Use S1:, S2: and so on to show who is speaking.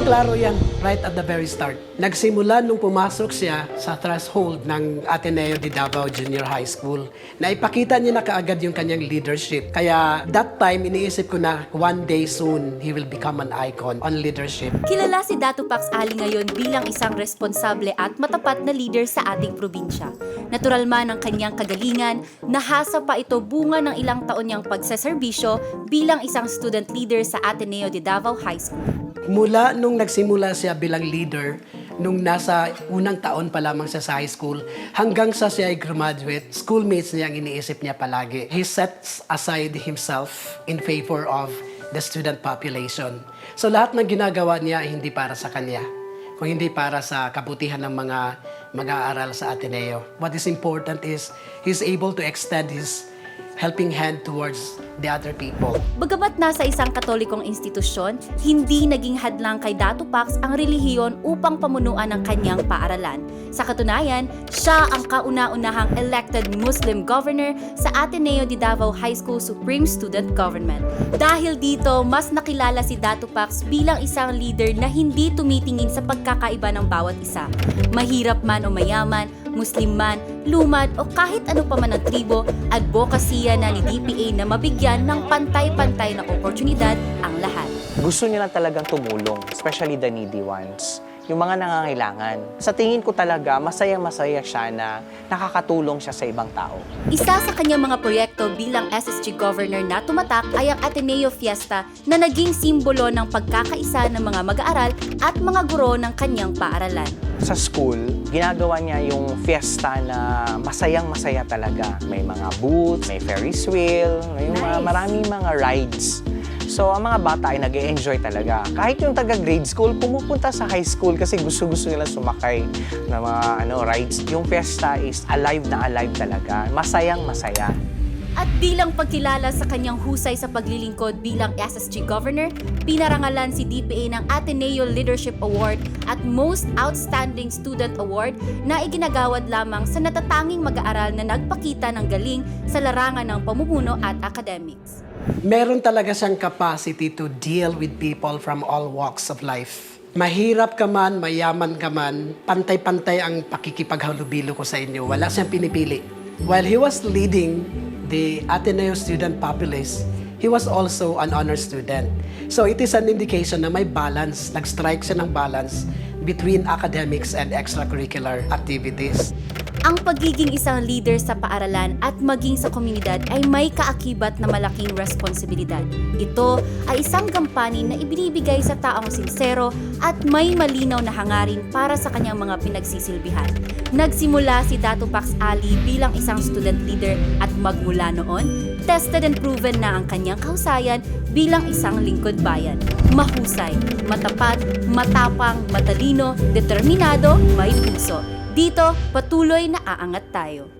S1: Klarong-klaro yan right at the very start. Nagsimula nung pumasok siya sa threshold ng Ateneo de Davao Junior High School na ipakita niya na kaagad yung kanyang leadership. Kaya that time, iniisip ko na one day soon, he will become an icon on leadership.
S2: Kilala si Dato Pax Ali ngayon bilang isang responsable at matapat na leader sa ating probinsya. Natural man ang kanyang kagalingan, nahasa pa ito bunga ng ilang taon niyang pagseserbisyo bilang isang student leader sa Ateneo de Davao High School.
S1: Mula nung nagsimula siya bilang leader, nung nasa unang taon pa lamang siya sa high school, hanggang sa siya ay graduate, schoolmates niya ang iniisip niya palagi. He sets aside himself in favor of the student population. So lahat ng ginagawa niya ay hindi para sa kanya, kung hindi para sa kabutihan ng mga mag-aaral sa Ateneo. What is important is he's able to extend his helping hand towards the other people.
S2: Bagamat nasa isang katolikong institusyon, hindi naging hadlang kay Dato Pax ang relihiyon upang pamunuan ang kanyang paaralan. Sa katunayan, siya ang kauna-unahang elected Muslim governor sa Ateneo de Davao High School Supreme Student Government. Dahil dito, mas nakilala si Dato Pax bilang isang leader na hindi tumitingin sa pagkakaiba ng bawat isa. Mahirap man o mayaman, Muslim man, lumad o kahit ano pa man ang tribo, advokasya na ni DPA na mabigyan ng pantay-pantay na oportunidad ang lahat.
S3: Gusto niya lang talagang tumulong, especially the needy ones, yung mga nangangailangan. Sa tingin ko talaga, masayang-masaya siya na nakakatulong siya sa ibang tao.
S2: Isa sa kanyang mga proyekto bilang SSG Governor na tumatak ay ang Ateneo Fiesta na naging simbolo ng pagkakaisa ng mga mag-aaral at mga guro ng kanyang paaralan.
S3: Sa school, ginagawa niya yung fiesta na masayang-masaya talaga. May mga booths, may Ferris wheel, may maraming mga rides. So, ang mga bata ay nag-e-enjoy talaga. Kahit yung taga-grade school, pumupunta sa high school kasi gusto-gusto nila sumakay ng mga rides. Yung fiesta is alive na alive talaga. Masayang-masaya.
S2: At bilang pagkilala sa kanyang husay sa paglilingkod bilang SSG Governor, pinarangalan si DPA ng Ateneo Leadership Award at Most Outstanding Student Award na iginagawad lamang sa natatanging mag-aaral na nagpakita ng galing sa larangan ng pamumuno at academics.
S1: Meron talaga siyang capacity to deal with people from all walks of life. Mahirap ka man, mayaman ka man, pantay-pantay ang pakikipaghalubilo ko sa inyo. Wala siyang pinipili. While he was leading the Ateneo student populace, he was also an honor student. So it is an indication na may balance, nag-strike siya ng balance between academics and extracurricular activities.
S2: Ang pagiging isang leader sa paaralan at maging sa komunidad ay may kaakibat na malaking responsibilidad. Ito ay isang gampanin na ibinibigay sa taong sinsero at may malinaw na hangarin para sa kanyang mga pinagsisilbihan. Nagsimula si Dato Pax Ali bilang isang student leader at magmula noon, tested and proven na ang kanyang kahusayan bilang isang lingkod bayan. Mahusay, matapat, matapang, matalino, determinado, may puso. Dito, patuloy na aangat tayo.